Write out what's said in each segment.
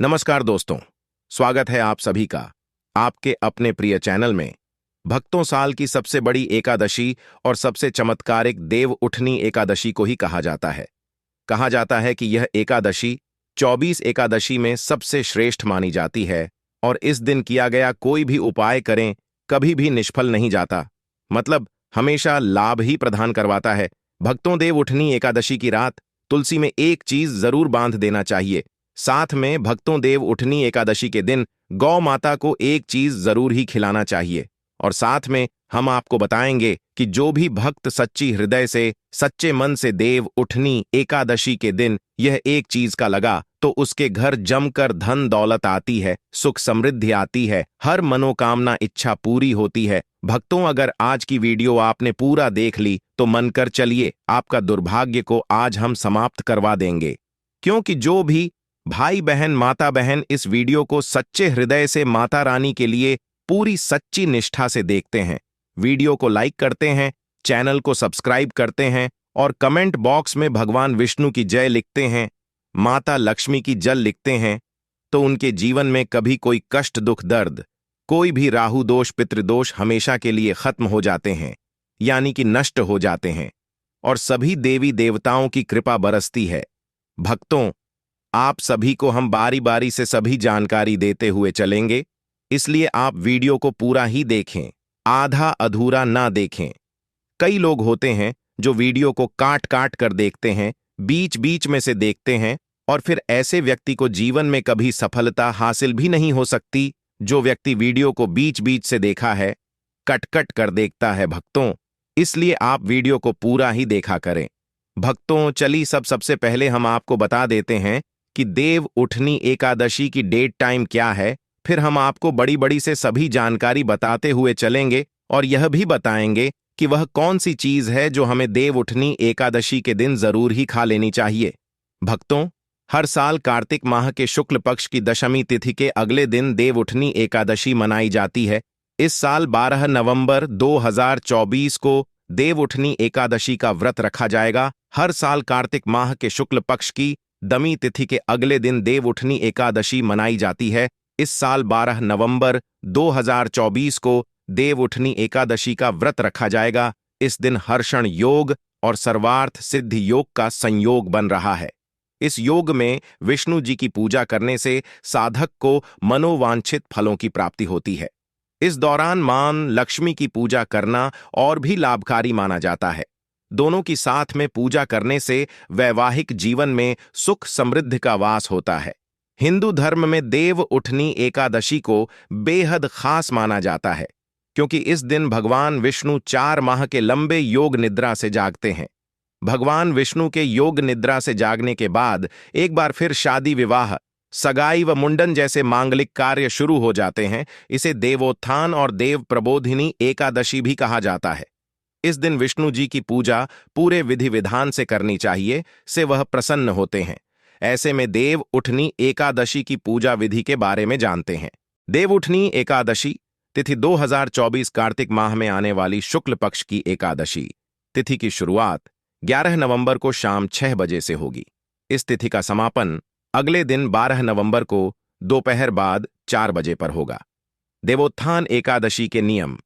नमस्कार दोस्तों, स्वागत है आप सभी का आपके अपने प्रिय चैनल में। भक्तों, साल की सबसे बड़ी एकादशी और सबसे चमत्कारिक देव उठनी एकादशी को ही कहा जाता है। कहा जाता है कि यह एकादशी 24 एकादशी में सबसे श्रेष्ठ मानी जाती है और इस दिन किया गया कोई भी उपाय करें कभी भी निष्फल नहीं जाता, मतलब हमेशा लाभ ही प्रदान करवाता है। भक्तों, देव उठनी एकादशी की रात तुलसी में एक चीज जरूर बांध देना चाहिए। साथ में भक्तों, देव उठनी एकादशी के दिन गौ माता को एक चीज जरूर ही खिलाना चाहिए। और साथ में हम आपको बताएंगे कि जो भी भक्त सच्ची हृदय से, सच्चे मन से देव उठनी एकादशी के दिन यह एक चीज का लगा तो उसके घर जमकर धन दौलत आती है, सुख समृद्धि आती है, हर मनोकामना इच्छा पूरी होती है। भक्तों, अगर आज की वीडियो आपने पूरा देख ली तो मन कर चलिए, आपका दुर्भाग्य को आज हम समाप्त करवा देंगे। क्योंकि जो भी भाई बहन, माता बहन इस वीडियो को सच्चे हृदय से माता रानी के लिए पूरी सच्ची निष्ठा से देखते हैं, वीडियो को लाइक करते हैं, चैनल को सब्सक्राइब करते हैं और कमेंट बॉक्स में भगवान विष्णु की जय लिखते हैं, माता लक्ष्मी की जल लिखते हैं, तो उनके जीवन में कभी कोई कष्ट, दुख, दर्द, कोई भी राहु दोष, पितृदोष हमेशा के लिए खत्म हो जाते हैं, यानी कि नष्ट हो जाते हैं और सभी देवी देवताओं की कृपा बरसती है। भक्तों, आप सभी को हम बारी बारी से सभी जानकारी देते हुए चलेंगे, इसलिए आप वीडियो को पूरा ही देखें, आधा अधूरा ना देखें। कई लोग होते हैं जो वीडियो को काट काट कर देखते हैं, बीच बीच में से देखते हैं और फिर ऐसे व्यक्ति को जीवन में कभी सफलता हासिल भी नहीं हो सकती। जो व्यक्ति वीडियो को बीच बीच से देखा है, कट कट कर देखता है भक्तों, इसलिए आप वीडियो को पूरा ही देखा करें। भक्तों, चलिए सबसे पहले हम आपको बता देते हैं कि देव उठनी एकादशी की डेट टाइम क्या है, फिर हम आपको बड़ी बड़ी से सभी जानकारी बताते हुए चलेंगे और यह भी बताएंगे कि वह कौन सी चीज है जो हमें देव उठनी एकादशी के दिन जरूर ही खा लेनी चाहिए। भक्तों, हर साल कार्तिक माह के शुक्ल पक्ष की दशमी तिथि के अगले दिन देव उठनी एकादशी मनाई जाती है। इस साल 12 नवंबर 2024 को देव उठनी एकादशी का व्रत रखा जाएगा। हर साल कार्तिक माह के शुक्ल पक्ष की दमी तिथि के अगले दिन देव उठनी एकादशी मनाई जाती है। इस साल 12 नवंबर 2024 को देव उठनी एकादशी का व्रत रखा जाएगा। इस दिन हर्षण योग और सर्वार्थ सिद्धि योग का संयोग बन रहा है। इस योग में विष्णु जी की पूजा करने से साधक को मनोवांछित फलों की प्राप्ति होती है। इस दौरान मां लक्ष्मी की पूजा करना और भी लाभकारी माना जाता है। दोनों की साथ में पूजा करने से वैवाहिक जीवन में सुख समृद्धि का वास होता है। हिंदू धर्म में देव उठनी एकादशी को बेहद खास माना जाता है, क्योंकि इस दिन भगवान विष्णु 4 माह के लंबे योग निद्रा से जागते हैं। भगवान विष्णु के योग निद्रा से जागने के बाद एक बार फिर शादी, विवाह, सगाई व मुंडन जैसे मांगलिक कार्य शुरू हो जाते हैं। इसे देवोत्थान और देव प्रबोधिनी एकादशी भी कहा जाता है। इस दिन विष्णु जी की पूजा पूरे विधि विधान से करनी चाहिए, से वह प्रसन्न होते हैं। ऐसे में देव उठनी एकादशी की पूजा विधि के बारे में जानते हैं। देव उठनी एकादशी तिथि 2024 कार्तिक माह में आने वाली शुक्ल पक्ष की एकादशी तिथि की शुरुआत 11 नवंबर को शाम 6 बजे से होगी। इस तिथि का समापन अगले दिन 12 नवंबर को दोपहर बाद 4 बजे पर होगा। देवोत्थान एकादशी के नियम।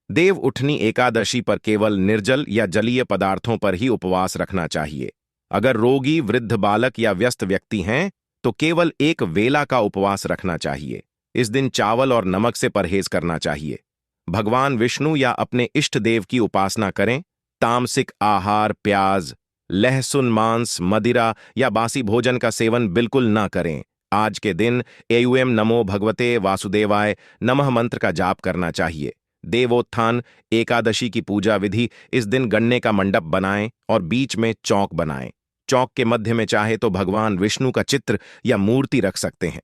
देव उठनी एकादशी पर केवल निर्जल या जलीय पदार्थों पर ही उपवास रखना चाहिए। अगर रोगी, वृद्ध, बालक या व्यस्त व्यक्ति हैं तो केवल एक वेला का उपवास रखना चाहिए। इस दिन चावल और नमक से परहेज करना चाहिए। भगवान विष्णु या अपने इष्ट देव की उपासना करें। तामसिक आहार, प्याज, लहसुन, मांस, मदिरा या बासी भोजन का सेवन बिल्कुल न करें। आज के दिन एयूएम नमो भगवते वासुदेवाय नमः मंत्र का जाप करना चाहिए। देवोत्थान एकादशी की पूजा विधि। इस दिन गन्ने का मंडप बनाएं और बीच में चौक बनाएं। चौक के मध्य में चाहे तो भगवान विष्णु का चित्र या मूर्ति रख सकते हैं।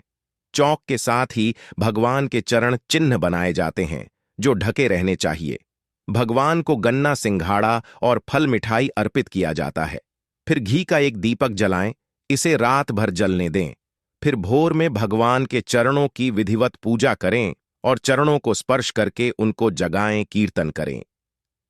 चौक के साथ ही भगवान के चरण चिन्ह बनाए जाते हैं जो ढके रहने चाहिए। भगवान को गन्ना, सिंघाड़ा और फल मिठाई अर्पित किया जाता है। फिर घी का एक दीपक जलाएं, इसे रात भर जलने दें। फिर भोर में भगवान के चरणों की विधिवत पूजा करें और चरणों को स्पर्श करके उनको जगाएं, कीर्तन करें।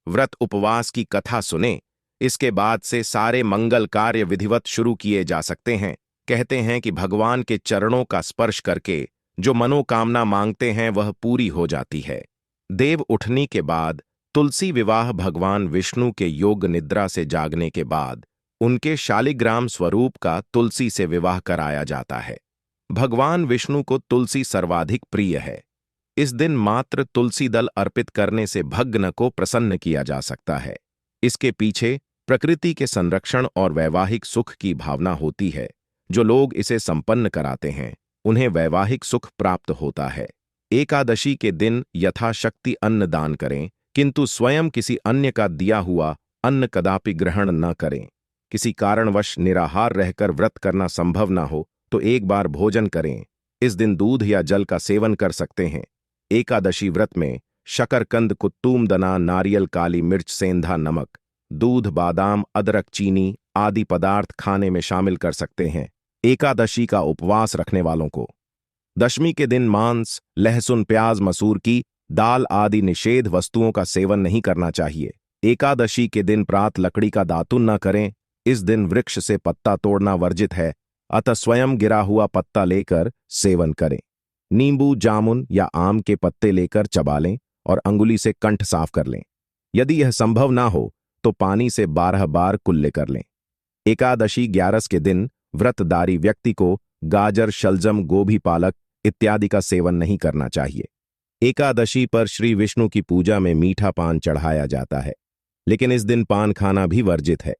व्रत उपवास की कथा सुने। इसके बाद से सारे मंगल कार्य विधिवत शुरू किए जा सकते हैं। कहते हैं कि भगवान के चरणों का स्पर्श करके जो मनोकामना मांगते हैं वह पूरी हो जाती है। देव उठनी के बाद तुलसी विवाह भगवान विष्णु के योग निद्रा से जागने के बाद उनके शालिग्राम स्वरूप का तुलसी से विवाह कराया जाता है। भगवान विष्णु को तुलसी सर्वाधिक प्रिय है। इस दिन मात्र तुलसी दल अर्पित करने से भग्न को प्रसन्न किया जा सकता है। इसके पीछे प्रकृति के संरक्षण और वैवाहिक सुख की भावना होती है। जो लोग इसे संपन्न कराते हैं उन्हें वैवाहिक सुख प्राप्त होता है। एकादशी के दिन यथाशक्ति अन्न दान करें, किंतु स्वयं किसी अन्य का दिया हुआ अन्न कदापि ग्रहण न करें। किसी कारणवश निराहार रहकर व्रत करना संभव न हो तो एक बार भोजन करें। इस दिन दूध या जल का सेवन कर सकते हैं। एकादशी व्रत में शकरकंद, कुत्तूम दना, नारियल, काली मिर्च, सेंधा नमक, दूध, बादाम, अदरक, चीनी आदि पदार्थ खाने में शामिल कर सकते हैं। एकादशी का उपवास रखने वालों को दशमी के दिन मांस, लहसुन, प्याज, मसूर की दाल आदि निषेध वस्तुओं का सेवन नहीं करना चाहिए। एकादशी के दिन प्रात लकड़ी का दातुन न करें। इस दिन वृक्ष से पत्ता तोड़ना वर्जित है, अतः स्वयं गिरा हुआ पत्ता लेकर सेवन करें। नींबू, जामुन या आम के पत्ते लेकर चबा लें और अंगुली से कंठ साफ कर लें। यदि यह संभव ना हो तो पानी से 12 बार कुल्ले कर लें। एकादशी 11 के दिन व्रतधारी व्यक्ति को गाजर, शलजम, गोभी, पालक इत्यादि का सेवन नहीं करना चाहिए। एकादशी पर श्री विष्णु की पूजा में मीठा पान चढ़ाया जाता है, लेकिन इस दिन पान खाना भी वर्जित है।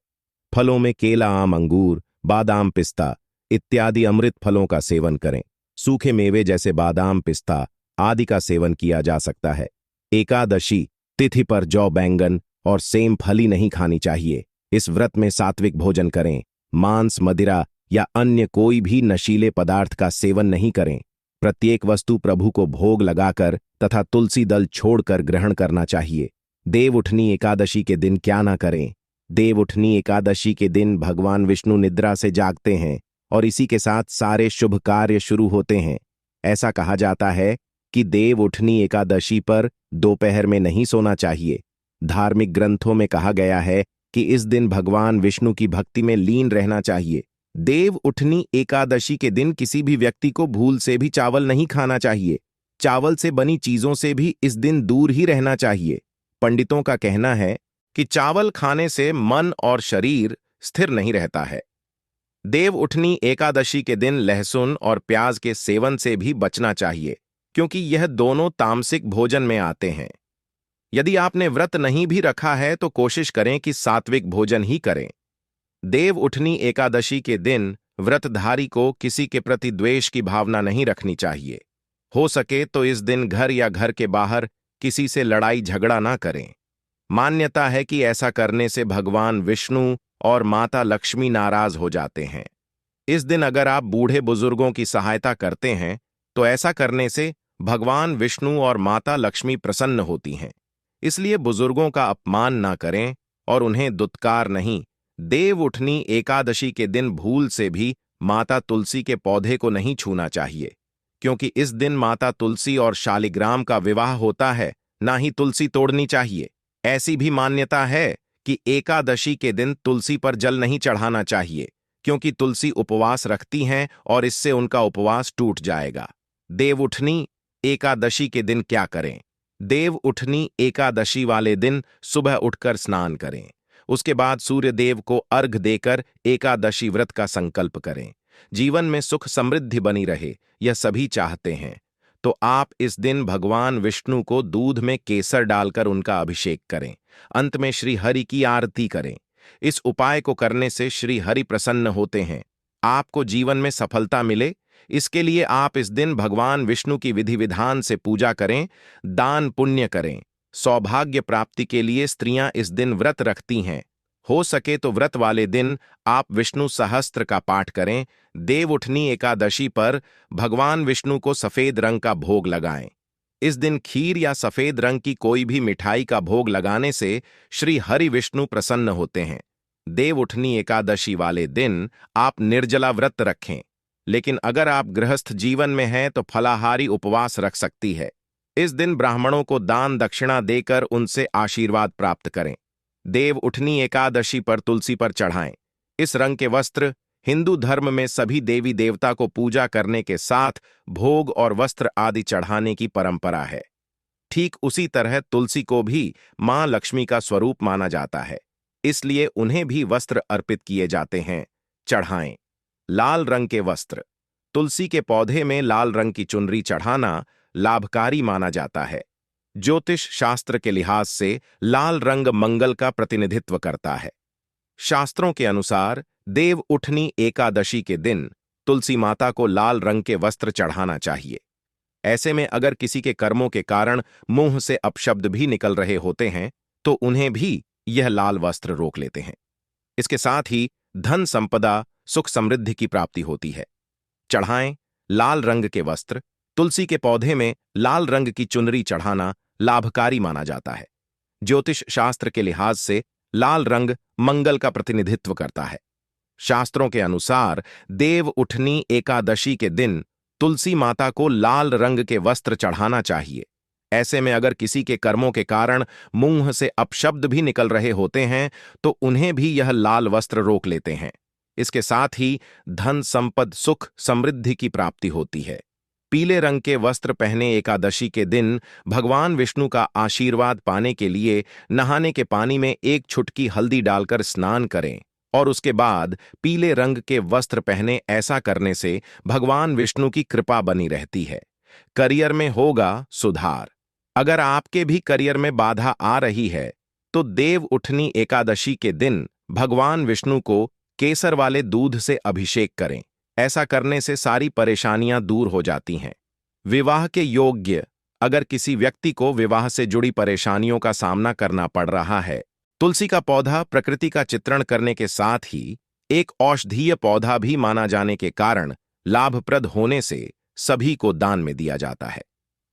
फलों में केला, आम, अंगूर, बादाम, पिस्ता इत्यादि अमृत फलों का सेवन करें। सूखे मेवे जैसे बादाम, पिस्ता आदि का सेवन किया जा सकता है। एकादशी तिथि पर जौ, बैंगन और सेम फली नहीं खानी चाहिए। इस व्रत में सात्विक भोजन करें। मांस, मदिरा या अन्य कोई भी नशीले पदार्थ का सेवन नहीं करें। प्रत्येक वस्तु प्रभु को भोग लगाकर तथा तुलसी दल छोड़कर ग्रहण करना चाहिए। देव उठनी एकादशी के दिन क्या ना करें। देव उठनी एकादशी के दिन भगवान विष्णु निद्रा से जागते हैं और इसी के साथ सारे शुभ कार्य शुरू होते हैं। ऐसा कहा जाता है कि देव उठनी एकादशी पर दोपहर में नहीं सोना चाहिए। धार्मिक ग्रंथों में कहा गया है कि इस दिन भगवान विष्णु की भक्ति में लीन रहना चाहिए। देव उठनी एकादशी के दिन किसी भी व्यक्ति को भूल से भी चावल नहीं खाना चाहिए। चावल से बनी चीजों से भी इस दिन दूर ही रहना चाहिए। पंडितों का कहना है कि चावल खाने से मन और शरीर स्थिर नहीं रहता है। देव उठनी एकादशी के दिन लहसुन और प्याज के सेवन से भी बचना चाहिए, क्योंकि यह दोनों तामसिक भोजन में आते हैं। यदि आपने व्रत नहीं भी रखा है तो कोशिश करें कि सात्विक भोजन ही करें। देव उठनी एकादशी के दिन व्रतधारी को किसी के प्रति द्वेष की भावना नहीं रखनी चाहिए। हो सके तो इस दिन घर या घर के बाहर किसी से लड़ाई झगड़ा ना करें। मान्यता है कि ऐसा करने से भगवान विष्णु और माता लक्ष्मी नाराज हो जाते हैं। इस दिन अगर आप बूढ़े बुजुर्गों की सहायता करते हैं तो ऐसा करने से भगवान विष्णु और माता लक्ष्मी प्रसन्न होती हैं। इसलिए बुजुर्गों का अपमान ना करें और उन्हें दुत्कार नहीं। देव उठनी एकादशी के दिन भूल से भी माता तुलसी के पौधे को नहीं छूना चाहिए, क्योंकि इस दिन माता तुलसी और शालिग्राम का विवाह होता है, ना ही तुलसी तोड़नी चाहिए। ऐसी भी मान्यता है कि एकादशी के दिन तुलसी पर जल नहीं चढ़ाना चाहिए, क्योंकि तुलसी उपवास रखती हैं और इससे उनका उपवास टूट जाएगा। देव उठनी एकादशी के दिन क्या करें। देव उठनी एकादशी वाले दिन सुबह उठकर स्नान करें। उसके बाद सूर्य देव को अर्घ देकर एकादशी व्रत का संकल्प करें। जीवन में सुख समृद्धि बनी रहे, यह सभी चाहते हैं, तो आप इस दिन भगवान विष्णु को दूध में केसर डालकर उनका अभिषेक करें। अंत में श्री हरि की आरती करें। इस उपाय को करने से श्री हरि प्रसन्न होते हैं। आपको जीवन में सफलता मिले, इसके लिए आप इस दिन भगवान विष्णु की विधि विधान से पूजा करें, दान पुण्य करें। सौभाग्य प्राप्ति के लिए स्त्रियां इस दिन व्रत रखती हैं। हो सके तो व्रत वाले दिन आप विष्णु सहस्त्र का पाठ करें। देव उठनी एकादशी पर भगवान विष्णु को सफेद रंग का भोग लगाएं। इस दिन खीर या सफेद रंग की कोई भी मिठाई का भोग लगाने से श्री हरि विष्णु प्रसन्न होते हैं। देव उठनी एकादशी वाले दिन आप निर्जला व्रत रखें, लेकिन अगर आप गृहस्थ जीवन में हैं तो फलाहारी उपवास रख सकती है। इस दिन ब्राह्मणों को दान दक्षिणा देकर उनसे आशीर्वाद प्राप्त करें। देव उठनी एकादशी पर तुलसी पर चढ़ाएं। इस रंग के वस्त्र हिंदू धर्म में सभी देवी देवता को पूजा करने के साथ भोग और वस्त्र आदि चढ़ाने की परंपरा है। ठीक उसी तरह तुलसी को भी मां लक्ष्मी का स्वरूप माना जाता है, इसलिए उन्हें भी वस्त्र अर्पित किए जाते हैं। चढ़ाएं। लाल रंग के वस्त्र। तुलसी के पौधे में लाल रंग की चुनरी चढ़ाना लाभकारी माना जाता है। ज्योतिष शास्त्र के लिहाज से लाल रंग मंगल का प्रतिनिधित्व करता है। शास्त्रों के अनुसार देव उठनी एकादशी के दिन तुलसी माता को लाल रंग के वस्त्र चढ़ाना चाहिए। ऐसे में अगर किसी के कर्मों के कारण मुंह से अपशब्द भी निकल रहे होते हैं तो उन्हें भी यह लाल वस्त्र रोक लेते हैं। इसके साथ ही धन संपदा सुख समृद्धि की प्राप्ति होती है। चढ़ाएं। लाल रंग के वस्त्र। तुलसी के पौधे में लाल रंग की चुनरी चढ़ाना लाभकारी माना जाता है। ज्योतिष शास्त्र के लिहाज से लाल रंग मंगल का प्रतिनिधित्व करता है। शास्त्रों के अनुसार देव उठनी एकादशी के दिन तुलसी माता को लाल रंग के वस्त्र चढ़ाना चाहिए। ऐसे में अगर किसी के कर्मों के कारण मुंह से अपशब्द भी निकल रहे होते हैं तो उन्हें भी यह लाल वस्त्र रोक लेते हैं। इसके साथ ही धन संपद सुख समृद्धि की प्राप्ति होती है। पीले रंग के वस्त्र पहने एकादशी के दिन भगवान विष्णु का आशीर्वाद पाने के लिए नहाने के पानी में एक चुटकी हल्दी डालकर स्नान करें और उसके बाद पीले रंग के वस्त्र पहने। ऐसा करने से भगवान विष्णु की कृपा बनी रहती है। करियर में होगा सुधार। अगर आपके भी करियर में बाधा आ रही है तो देव उठनी एकादशी के दिन भगवान विष्णु को केसर वाले दूध से अभिषेक करें। ऐसा करने से सारी परेशानियां दूर हो जाती हैं। विवाह के योग्य। अगर किसी व्यक्ति को विवाह से जुड़ी परेशानियों का सामना करना पड़ रहा है, तुलसी का पौधा प्रकृति का चित्रण करने के साथ ही एक औषधीय पौधा भी माना जाने के कारण लाभप्रद होने से सभी को दान में दिया जाता है।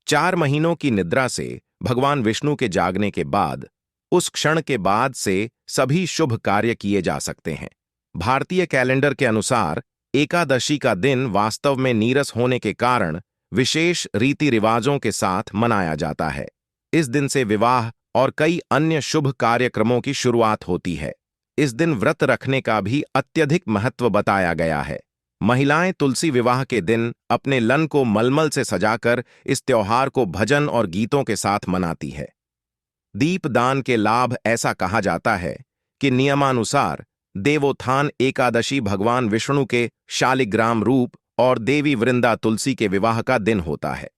4 महीनों की निद्रा से भगवान विष्णु के जागने के बाद उस क्षण के बाद से सभी शुभ कार्य किए जा सकते हैं। भारतीय कैलेंडर के अनुसार एकादशी का दिन वास्तव में नीरस होने के कारण विशेष रीति रिवाजों के साथ मनाया जाता है। इस दिन से विवाह और कई अन्य शुभ कार्यक्रमों की शुरुआत होती है। इस दिन व्रत रखने का भी अत्यधिक महत्व बताया गया है। महिलाएं तुलसी विवाह के दिन अपने लन को मलमल से सजाकर इस त्योहार को भजन और गीतों के साथ मनाती है। दीपदान के लाभ। ऐसा कहा जाता है कि नियमानुसार देवोत्थान एकादशी भगवान विष्णु के शालिग्राम रूप और देवी वृंदा तुलसी के विवाह का दिन होता है।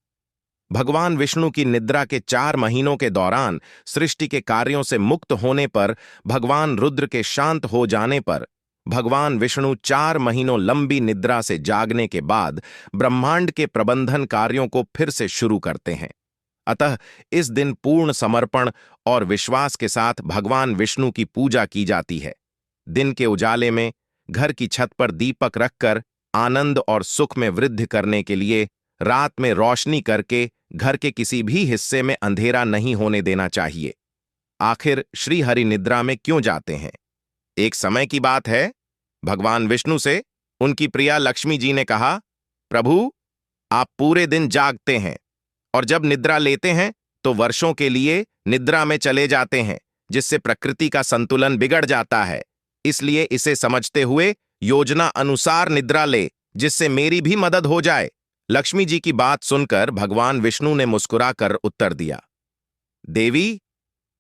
भगवान विष्णु की निद्रा के 4 महीनों के दौरान सृष्टि के कार्यों से मुक्त होने पर, भगवान रुद्र के शांत हो जाने पर, भगवान विष्णु 4 महीनों लंबी निद्रा से जागने के बाद ब्रह्मांड के प्रबंधन कार्यों को फिर से शुरू करते हैं। अतः इस दिन पूर्ण समर्पण और विश्वास के साथ भगवान विष्णु की पूजा की जाती है। दिन के उजाले में घर की छत पर दीपक रखकर आनंद और सुख में वृद्धि करने के लिए रात में रोशनी करके घर के किसी भी हिस्से में अंधेरा नहीं होने देना चाहिए। आखिर श्री हरि निद्रा में क्यों जाते हैं? एक समय की बात है, भगवान विष्णु से उनकी प्रिया लक्ष्मी जी ने कहा, प्रभु, आप पूरे दिन जागते हैं और जब निद्रा लेते हैं तो वर्षों के लिए निद्रा में चले जाते हैं, जिससे प्रकृति का संतुलन बिगड़ जाता है। इसलिए इसे समझते हुए योजना अनुसार निद्रा ले, जिससे मेरी भी मदद हो जाए। लक्ष्मी जी की बात सुनकर भगवान विष्णु ने मुस्कुराकर उत्तर दिया, देवी,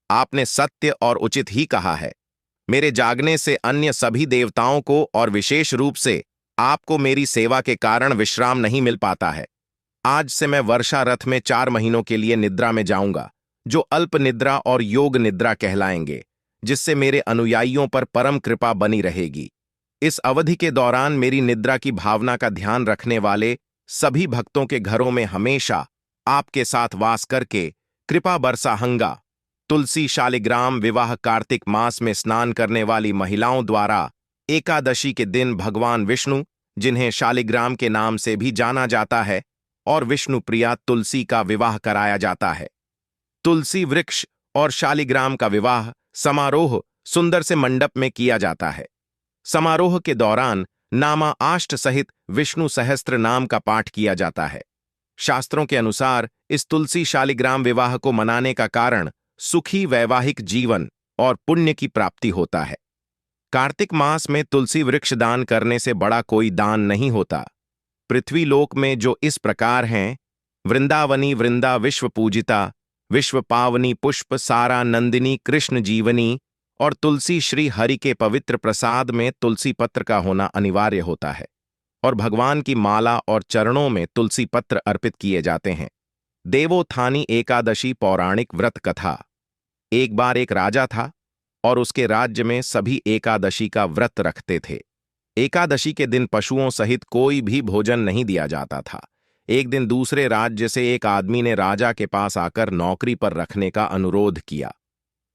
आपने सत्य और उचित ही कहा है। मेरे जागने से अन्य सभी देवताओं को और विशेष रूप से आपको मेरी सेवा के कारण विश्राम नहीं मिल पाता है। आज से मैं वर्षा रथ में 4 महीनों के लिए निद्रा में जाऊंगा, जो अल्प निद्रा और योग निद्रा कहलाएंगे, जिससे मेरे अनुयायियों पर परम कृपा बनी रहेगी। इस अवधि के दौरान मेरी निद्रा की भावना का ध्यान रखने वाले सभी भक्तों के घरों में हमेशा आपके साथ वास करके कृपा बरसाहंगा। तुलसी शालिग्राम विवाह कार्तिक मास में स्नान करने वाली महिलाओं द्वारा एकादशी के दिन भगवान विष्णु, जिन्हें शालिग्राम के नाम से भी जाना जाता है, और विष्णु प्रिया तुलसी का विवाह कराया जाता है। तुलसी वृक्ष और शालिग्राम का विवाह समारोह सुंदर से मंडप में किया जाता है। समारोह के दौरान नामा आष्ट सहित विष्णु सहस्त्र नाम का पाठ किया जाता है। शास्त्रों के अनुसार इस तुलसी शालिग्राम विवाह को मनाने का कारण सुखी वैवाहिक जीवन और पुण्य की प्राप्ति होता है। कार्तिक मास में तुलसी वृक्ष दान करने से बड़ा कोई दान नहीं होता। पृथ्वी लोक में जो इस प्रकार हैं, वृंदावनी वृंदा विश्व पूजिता, विश्व पावनी पुष्प सारा नंदिनी कृष्ण जीवनी, और तुलसी श्री हरि के पवित्र प्रसाद में तुलसी पत्र का होना अनिवार्य होता है, और भगवान की माला और चरणों में तुलसी पत्र अर्पित किए जाते हैं। देवोत्थानी एकादशी पौराणिक व्रत कथा। एक बार एक राजा था और उसके राज्य में सभी एकादशी का व्रत रखते थे। एकादशी के दिन पशुओं सहित कोई भी भोजन नहीं दिया जाता था। एक दिन दूसरे राज्य से एक आदमी ने राजा के पास आकर नौकरी पर रखने का अनुरोध किया।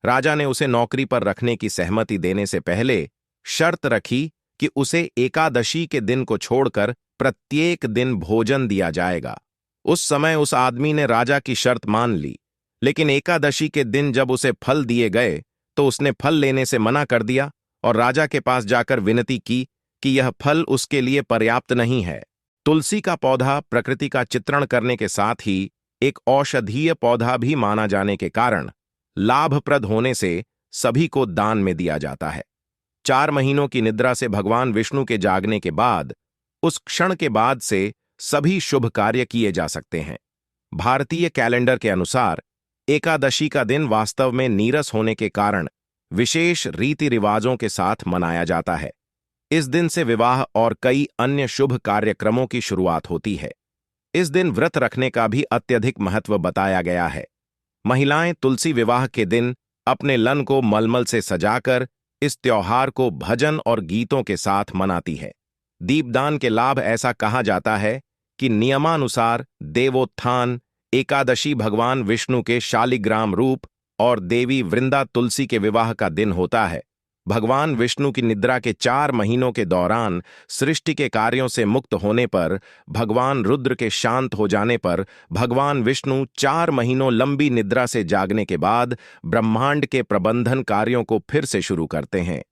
राजा ने उसे नौकरी पर रखने की सहमति देने से पहले शर्त रखी कि उसे एकादशी के दिन को छोड़कर प्रत्येक दिन भोजन दिया जाएगा। उस समय उस आदमी ने राजा की शर्त मान ली, लेकिन एकादशी के दिन जब उसे फल दिए गए तो उसने फल लेने से मना कर दिया और राजा के पास जाकर विनती की कि यह फल उसके लिए पर्याप्त नहीं है। तुलसी का पौधा प्रकृति का चित्रण करने के साथ ही एक औषधीय पौधा भी माना जाने के कारण लाभप्रद होने से सभी को दान में दिया जाता है। 4 महीनों की निद्रा से भगवान विष्णु के जागने के बाद उस क्षण के बाद से सभी शुभ कार्य किए जा सकते हैं। भारतीय कैलेंडर के अनुसार एकादशी का दिन वास्तव में नीरस होने के कारण विशेष रीति रिवाजों के साथ मनाया जाता है। इस दिन से विवाह और कई अन्य शुभ कार्यक्रमों की शुरुआत होती है। इस दिन व्रत रखने का भी अत्यधिक महत्व बताया गया है। महिलाएं तुलसी विवाह के दिन अपने लन को मलमल से सजाकर इस त्योहार को भजन और गीतों के साथ मनाती है। दीपदान के लाभ ऐसा कहा जाता है कि नियमानुसार देवोत्थान एकादशी भगवान विष्णु के शालिग्राम रूप और देवी वृंदा तुलसी के विवाह का दिन होता है। भगवान विष्णु की निद्रा के 4 महीनों के दौरान सृष्टि के कार्यों से मुक्त होने पर, भगवान रुद्र के शांत हो जाने पर, भगवान विष्णु 4 महीनों लंबी निद्रा से जागने के बाद ब्रह्मांड के प्रबंधन कार्यों को फिर से शुरू करते हैं।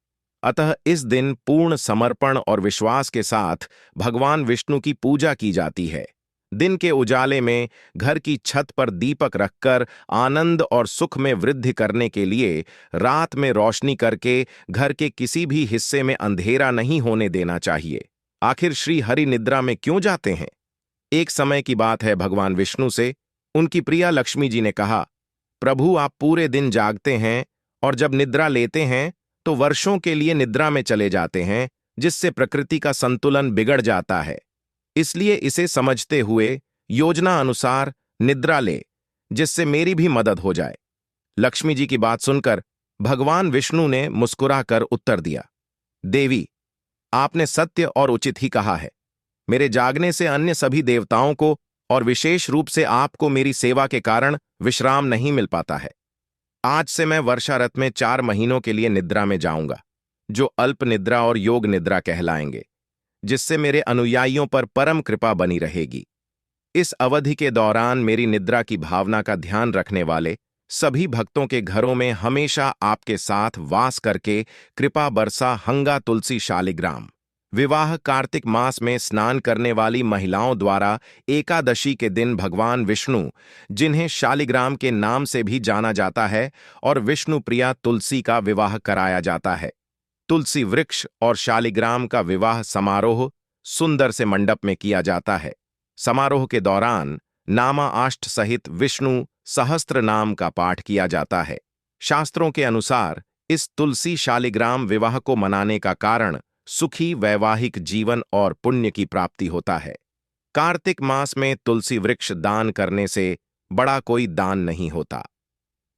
अतः इस दिन पूर्ण समर्पण और विश्वास के साथ भगवान विष्णु की पूजा की जाती है। दिन के उजाले में घर की छत पर दीपक रखकर आनंद और सुख में वृद्धि करने के लिए रात में रोशनी करके घर के किसी भी हिस्से में अंधेरा नहीं होने देना चाहिए। आखिर श्री हरि निद्रा में क्यों जाते हैं? एक समय की बात है, भगवान विष्णु से उनकी प्रिया लक्ष्मी जी ने कहा, प्रभु आप पूरे दिन जागते हैं और जब निद्रा लेते हैं तो वर्षों के लिए निद्रा में चले जाते हैं, जिससे प्रकृति का संतुलन बिगड़ जाता है। इसलिए इसे समझते हुए योजना अनुसार निद्रा ले, जिससे मेरी भी मदद हो जाए। लक्ष्मी जी की बात सुनकर भगवान विष्णु ने मुस्कुराकर उत्तर दिया, देवी आपने सत्य और उचित ही कहा है। मेरे जागने से अन्य सभी देवताओं को और विशेष रूप से आपको मेरी सेवा के कारण विश्राम नहीं मिल पाता है। आज से मैं वर्षा ऋतु में 4 महीनों के लिए निद्रा में जाऊंगा, जो अल्प निद्रा और योग निद्रा कहलाएंगे, जिससे मेरे अनुयायियों पर परम कृपा बनी रहेगी। इस अवधि के दौरान मेरी निद्रा की भावना का ध्यान रखने वाले सभी भक्तों के घरों में हमेशा आपके साथ वास करके कृपा बरसा हंगा तुलसी शालिग्राम। विवाह कार्तिक मास में स्नान करने वाली महिलाओं द्वारा एकादशी के दिन भगवान विष्णु, जिन्हें शालिग्राम के नाम से भी जाना जाता है, और विष्णु प्रिया तुलसी का विवाह कराया जाता है। तुलसी वृक्ष और शालिग्राम का विवाह समारोह सुंदर से मंडप में किया जाता है। समारोह के दौरान नामा आष्ट सहित विष्णु सहस्त्र नाम का पाठ किया जाता है। शास्त्रों के अनुसार इस तुलसी शालिग्राम विवाह को मनाने का कारण सुखी वैवाहिक जीवन और पुण्य की प्राप्ति होता है। कार्तिक मास में तुलसी वृक्ष दान करने से बड़ा कोई दान नहीं होता।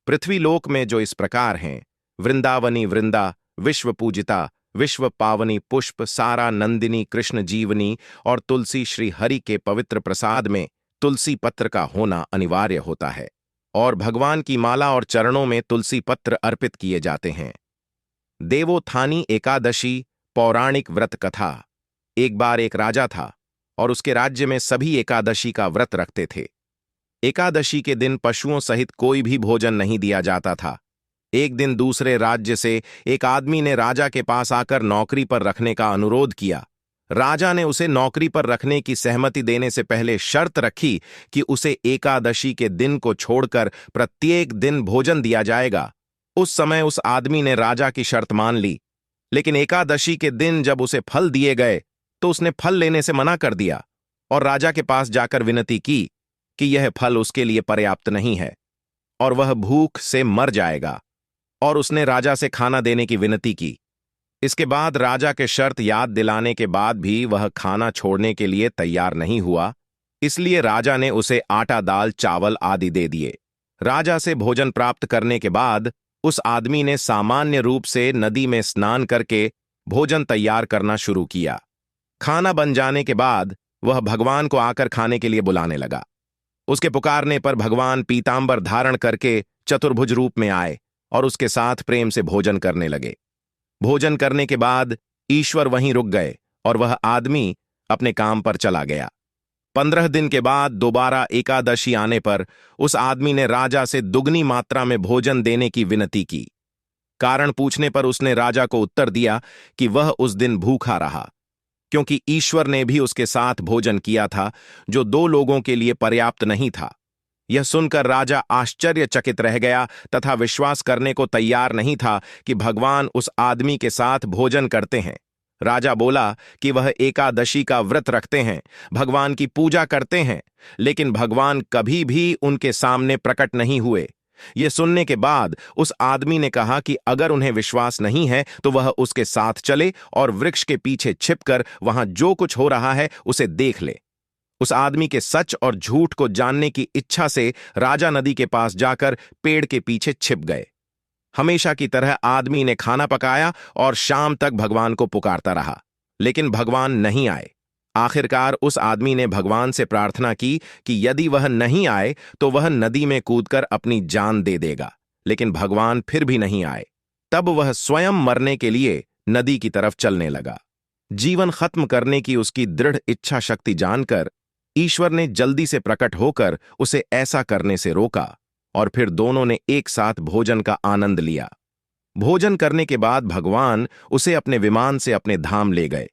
पृथ्वी लोक में जो इस प्रकार हैं, वृंदावनी वृंदा विश्व पूजिता, विश्व पावनी पुष्प सारा नंदिनी कृष्ण जीवनी, और तुलसी श्री हरि के पवित्र प्रसाद में तुलसी पत्र का होना अनिवार्य होता है, और भगवान की माला और चरणों में तुलसी पत्र अर्पित किए जाते हैं। देवोत्थानी एकादशी पौराणिक व्रत कथा। एक बार एक राजा था और उसके राज्य में सभी एकादशी का व्रत रखते थे। एकादशी के दिन पशुओं सहित कोई भी भोजन नहीं दिया जाता था। एक दिन दूसरे राज्य से एक आदमी ने राजा के पास आकर नौकरी पर रखने का अनुरोध किया। राजा ने उसे नौकरी पर रखने की सहमति देने से पहले शर्त रखी कि उसे एकादशी के दिन को छोड़कर प्रत्येक दिन भोजन दिया जाएगा। उस समय उस आदमी ने राजा की शर्त मान ली, लेकिन एकादशी के दिन जब उसे फल दिए गए तो उसने फल लेने से मना कर दिया और राजा के पास जाकर विनती की कि यह फल उसके लिए पर्याप्त नहीं है और वह भूख से मर जाएगा, और उसने राजा से खाना देने की विनती की। इसके बाद राजा के शर्त याद दिलाने के बाद भी वह खाना छोड़ने के लिए तैयार नहीं हुआ, इसलिए राजा ने उसे आटा, दाल, चावल आदि दे दिए। राजा से भोजन प्राप्त करने के बाद उस आदमी ने सामान्य रूप से नदी में स्नान करके भोजन तैयार करना शुरू किया। खाना बन जाने के बाद वह भगवान को आकर खाने के लिए बुलाने लगा। उसके पुकारने पर भगवान पीतांबर धारण करके चतुर्भुज रूप में आए और उसके साथ प्रेम से भोजन करने लगे। भोजन करने के बाद ईश्वर वहीं रुक गए और वह आदमी अपने काम पर चला गया। 15 दिन के बाद दोबारा एकादशी आने पर उस आदमी ने राजा से दुगनी मात्रा में भोजन देने की विनती की। कारण पूछने पर उसने राजा को उत्तर दिया कि वह उस दिन भूखा रहा, क्योंकि ईश्वर ने भी उसके साथ भोजन किया था जो 2 लोगों के लिए पर्याप्त नहीं था। यह सुनकर राजा आश्चर्यचकित रह गया तथा विश्वास करने को तैयार नहीं था कि भगवान उस आदमी के साथ भोजन करते हैं। राजा बोला कि वह एकादशी का व्रत रखते हैं, भगवान की पूजा करते हैं, लेकिन भगवान कभी भी उनके सामने प्रकट नहीं हुए। यह सुनने के बाद उस आदमी ने कहा कि अगर उन्हें विश्वास नहीं है तो वह उसके साथ चले और वृक्ष के पीछे छिपकर वहां जो कुछ हो रहा है उसे देख ले। उस आदमी के सच और झूठ को जानने की इच्छा से राजा नदी के पास जाकर पेड़ के पीछे छिप गए। हमेशा की तरह आदमी ने खाना पकाया और शाम तक भगवान को पुकारता रहा, लेकिन भगवान नहीं आए। आखिरकार उस आदमी ने भगवान से प्रार्थना की कि यदि वह नहीं आए तो वह नदी में कूदकर अपनी जान दे देगा, लेकिन भगवान फिर भी नहीं आए। तब वह स्वयं मरने के लिए नदी की तरफ चलने लगा। जीवन खत्म करने की उसकी दृढ़ इच्छा शक्ति जानकर ईश्वर ने जल्दी से प्रकट होकर उसे ऐसा करने से रोका और फिर दोनों ने एक साथ भोजन का आनंद लिया। भोजन करने के बाद भगवान उसे अपने विमान से अपने धाम ले गए।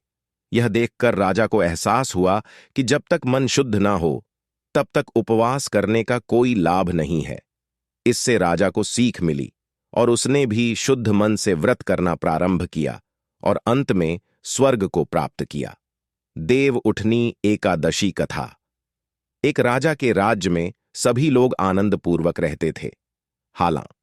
यह देखकर राजा को एहसास हुआ कि जब तक मन शुद्ध ना हो तब तक उपवास करने का कोई लाभ नहीं है। इससे राजा को सीख मिली और उसने भी शुद्ध मन से व्रत करना प्रारंभ किया और अंत में स्वर्ग को प्राप्त किया। देव उठनी एकादशी कथा। एक राजा के राज्य में सभी लोग आनंदपूर्वक रहते थे। हालांकि